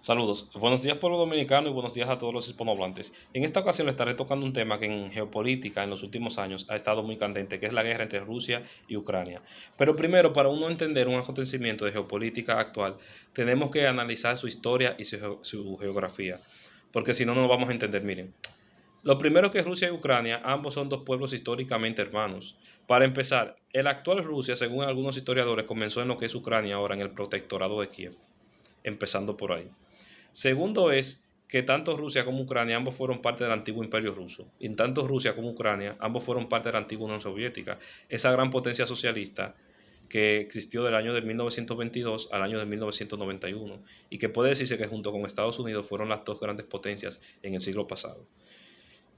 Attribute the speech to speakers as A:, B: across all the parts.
A: Saludos, buenos días pueblo dominicano y buenos días a todos los hispanohablantes. En esta ocasión le estaré tocando un tema que en geopolítica en los últimos años ha estado muy candente, que es la guerra entre Rusia y Ucrania. Pero primero, para uno entender un acontecimiento de geopolítica actual, tenemos que analizar su historia y su geografía, porque si no, no lo vamos a entender. Miren, lo primero que Rusia y Ucrania, ambos son dos pueblos históricamente hermanos. Para empezar, el actual Rusia, según algunos historiadores, comenzó en lo que es Ucrania ahora, en el protectorado de Kiev, empezando por ahí. Segundo es que tanto Rusia como Ucrania ambos fueron parte del antiguo imperio ruso. Y tanto Rusia como Ucrania ambos fueron parte de la antigua Unión Soviética, esa gran potencia socialista que existió del año de 1922 al año de 1991 y que puede decirse que junto con Estados Unidos fueron las dos grandes potencias en el siglo pasado.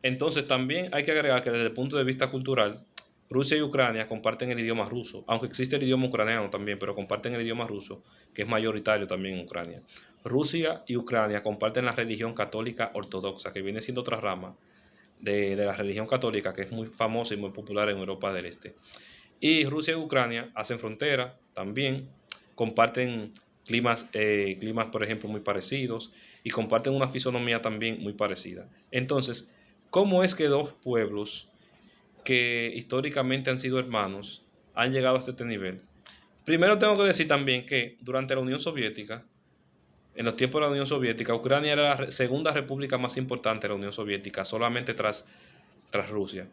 A: Entonces también hay que agregar que desde el punto de vista cultural, Rusia y Ucrania comparten el idioma ruso, aunque existe el idioma ucraniano también, pero comparten el idioma ruso, que es mayoritario también en Ucrania. Rusia y Ucrania comparten la religión católica ortodoxa, que viene siendo otra rama de la religión católica, que es muy famosa y muy popular en Europa del Este. Y Rusia y Ucrania hacen frontera también, comparten climas, por ejemplo, muy parecidos y comparten una fisonomía también muy parecida. Entonces, ¿cómo es que dos pueblos que históricamente han sido hermanos han llegado hasta este nivel? Primero tengo que decir también que durante la Unión Soviética, en los tiempos de la Unión Soviética, Ucrania era la segunda república más importante de la Unión Soviética, solamente tras Rusia.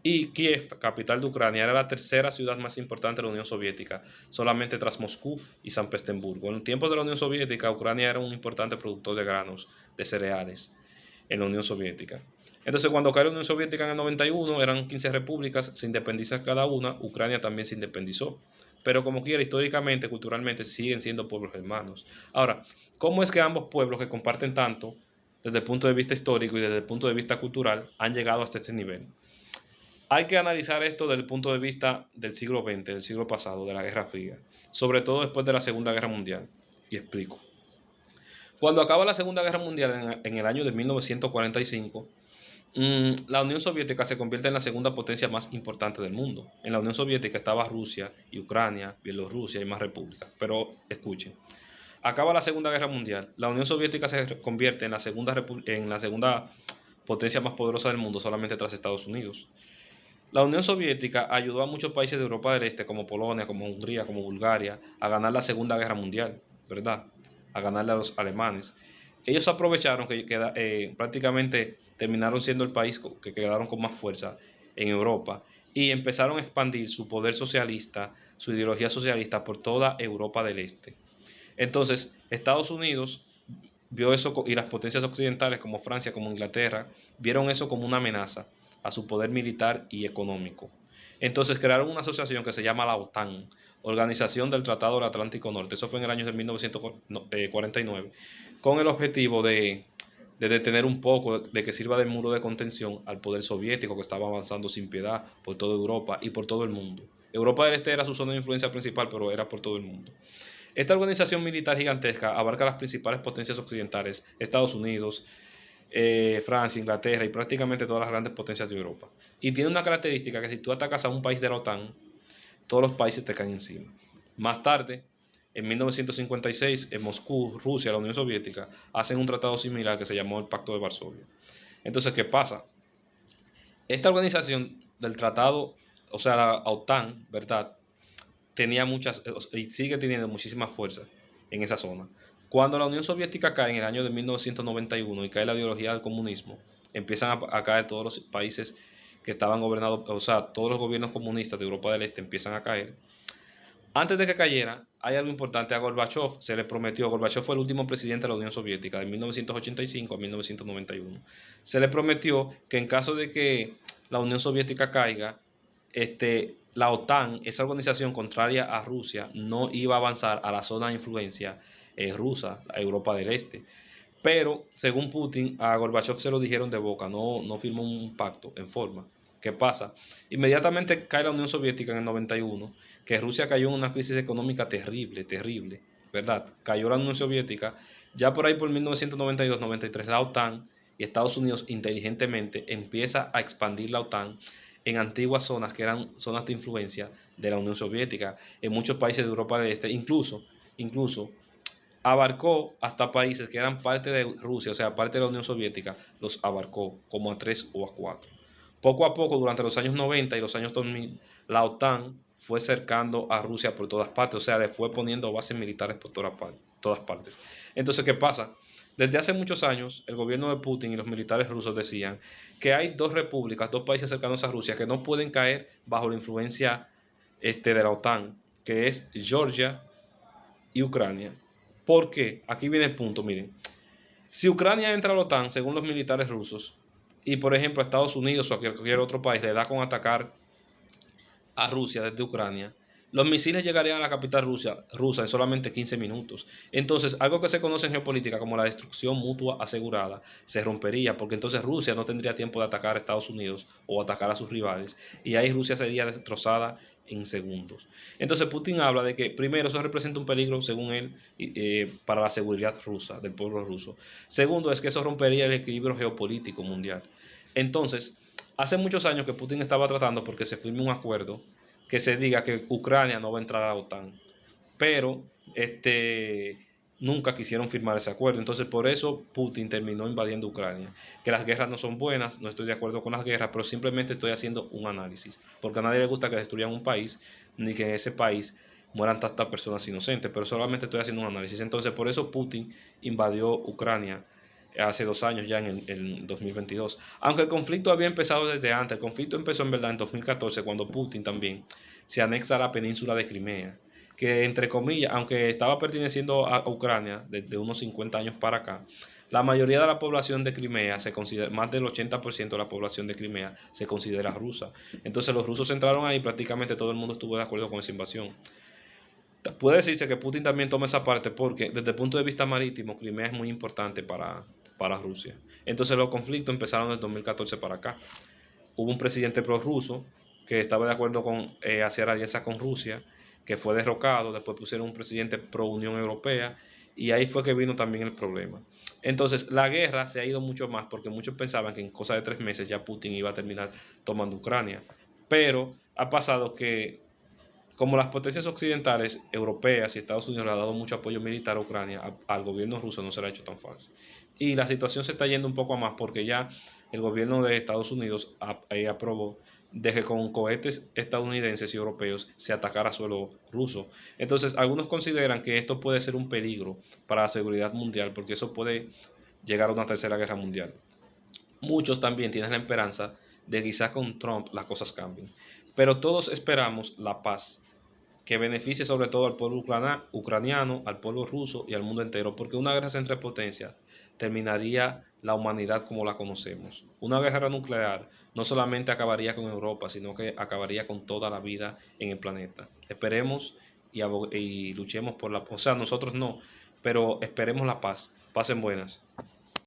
A: Y Kiev, capital de Ucrania, era la tercera ciudad más importante de la Unión Soviética, solamente tras Moscú y San Petersburgo. En los tiempos de la Unión Soviética, Ucrania era un importante productor de granos, de cereales, en la Unión Soviética. Entonces, cuando cae la Unión Soviética en el 91, eran 15 repúblicas, se independizan cada una, Ucrania también se independizó. Pero como quiera, históricamente, culturalmente, siguen siendo pueblos hermanos. Ahora, ¿cómo es que ambos pueblos que comparten tanto, desde el punto de vista histórico y desde el punto de vista cultural, han llegado hasta este nivel? Hay que analizar esto desde el punto de vista del siglo XX, del siglo pasado, de la Guerra Fría, sobre todo después de la Segunda Guerra Mundial. Y explico. Cuando acaba la Segunda Guerra Mundial en el año de 1945, la Unión Soviética se convierte en la segunda potencia más importante del mundo. En la Unión Soviética estaba Rusia y Ucrania, Bielorrusia y más repúblicas. Pero escuchen, acaba la Segunda Guerra Mundial, la Unión Soviética se convierte en la segunda potencia más poderosa del mundo solamente tras Estados Unidos. La Unión Soviética ayudó a muchos países de Europa del Este, como Polonia, como Hungría, como Bulgaria, a ganar la Segunda Guerra Mundial, ¿verdad? A ganarle a los alemanes. Ellos aprovecharon prácticamente terminaron siendo el país que quedaron con más fuerza en Europa y empezaron a expandir su poder socialista, su ideología socialista por toda Europa del Este. Entonces, Estados Unidos vio eso y las potencias occidentales como Francia, como Inglaterra, vieron eso como una amenaza a su poder militar y económico. Entonces crearon una asociación que se llama la OTAN, Organización del Tratado del Atlántico Norte. Eso fue en el año de 1949, con el objetivo de detener un poco, de que sirva de muro de contención al poder soviético que estaba avanzando sin piedad por toda Europa y por todo el mundo. Europa del Este era su zona de influencia principal, pero era por todo el mundo. Esta organización militar gigantesca abarca las principales potencias occidentales, Estados Unidos, Francia, Inglaterra y prácticamente todas las grandes potencias de Europa. Y tiene una característica que si tú atacas a un país de la OTAN, todos los países te caen encima. Más tarde, en 1956, en Moscú, Rusia, la Unión Soviética, hacen un tratado similar que se llamó el Pacto de Varsovia. Entonces, ¿qué pasa? Esta organización del tratado, o sea, la OTAN, ¿verdad? Tenía muchas, y sigue teniendo muchísima fuerza en esa zona. Cuando la Unión Soviética cae en el año de 1991 y cae la ideología del comunismo, empiezan a caer todos los países que estaban gobernados, o sea, todos los gobiernos comunistas de Europa del Este empiezan a caer. Antes de que cayera, hay algo importante a Gorbachev, se le prometió, Gorbachev fue el último presidente de la Unión Soviética de 1985 a 1991, se le prometió que en caso de que la Unión Soviética caiga, la OTAN, esa organización contraria a Rusia, no iba a avanzar a la zona de influencia rusa, a Europa del Este. Pero, según Putin, a Gorbachev se lo dijeron de boca, no firmó un pacto en forma. ¿Qué pasa? Inmediatamente cae la Unión Soviética en el 91, que Rusia cayó en una crisis económica terrible, terrible, ¿verdad? Cayó la Unión Soviética, ya por ahí por 1992-93 la OTAN y Estados Unidos inteligentemente empieza a expandir la OTAN en antiguas zonas que eran zonas de influencia de la Unión Soviética, en muchos países de Europa del Este, incluso abarcó hasta países que eran parte de Rusia, o sea, parte de la Unión Soviética, los abarcó como a tres o a cuatro. Poco a poco, durante los años 90 y los años 2000, la OTAN fue cercando a Rusia por todas partes, o sea, le fue poniendo bases militares por todas partes. Entonces, ¿qué pasa? Desde hace muchos años, el gobierno de Putin y los militares rusos decían que hay dos repúblicas, dos países cercanos a Rusia, que no pueden caer bajo la influencia de la OTAN, que es Georgia y Ucrania. ¿Por qué? Aquí viene el punto, miren. Si Ucrania entra a la OTAN, según los militares rusos, y por ejemplo a Estados Unidos o a cualquier otro país le da con atacar a Rusia desde Ucrania, los misiles llegarían a la capital rusa en solamente 15 minutos. Entonces, algo que se conoce en geopolítica como la destrucción mutua asegurada se rompería, porque entonces Rusia no tendría tiempo de atacar a Estados Unidos o atacar a sus rivales, y ahí Rusia sería destrozada en segundos. Entonces Putin habla de que primero eso representa un peligro, según él, para la seguridad rusa, del pueblo ruso. Segundo es que eso rompería el equilibrio geopolítico mundial. Entonces, hace muchos años que Putin estaba tratando porque se firme un acuerdo que se diga que Ucrania no va a entrar a la OTAN, pero nunca quisieron firmar ese acuerdo. Entonces por eso Putin terminó invadiendo Ucrania. Que las guerras no son buenas, no estoy de acuerdo con las guerras, pero simplemente estoy haciendo un análisis, porque a nadie le gusta que destruyan un país, ni que en ese país mueran tantas personas inocentes, pero solamente estoy haciendo un análisis. Entonces por eso Putin invadió Ucrania hace 2 años ya en el 2022. Aunque el conflicto había empezado desde antes, el conflicto empezó en verdad en 2014 cuando Putin también se anexa a la península de Crimea, que entre comillas, aunque estaba perteneciendo a Ucrania desde unos 50 años para acá, la mayoría de la población de Crimea se considera, más del 80% de la población de Crimea se considera rusa. Entonces los rusos entraron ahí y prácticamente todo el mundo estuvo de acuerdo con esa invasión. Puede decirse que Putin también toma esa parte porque desde el punto de vista marítimo, Crimea es muy importante para Rusia. Entonces los conflictos empezaron desde 2014 para acá. Hubo un presidente prorruso que estaba de acuerdo con hacer alianza con Rusia, que fue derrocado, después pusieron un presidente pro Unión Europea y ahí fue que vino también el problema. Entonces la guerra se ha ido mucho más porque muchos pensaban que en cosa de 3 meses ya Putin iba a terminar tomando Ucrania. Pero ha pasado que como las potencias occidentales, europeas y Estados Unidos le han dado mucho apoyo militar a Ucrania, al gobierno ruso no se le ha hecho tan fácil. Y la situación se está yendo un poco a más porque ya el gobierno de Estados Unidos aprobó de que con cohetes estadounidenses y europeos se atacara suelo ruso. Entonces, algunos consideran que esto puede ser un peligro para la seguridad mundial porque eso puede llegar a una tercera guerra mundial. Muchos también tienen la esperanza de que quizás con Trump las cosas cambien. Pero todos esperamos la paz que beneficie sobre todo al pueblo ucraniano, al pueblo ruso y al mundo entero, porque una guerra entre potencias terminaría la humanidad como la conocemos. Una guerra nuclear no solamente acabaría con Europa, sino que acabaría con toda la vida en el planeta. Esperemos y luchemos por la paz. O sea, nosotros no, pero esperemos la paz. Pasen buenas.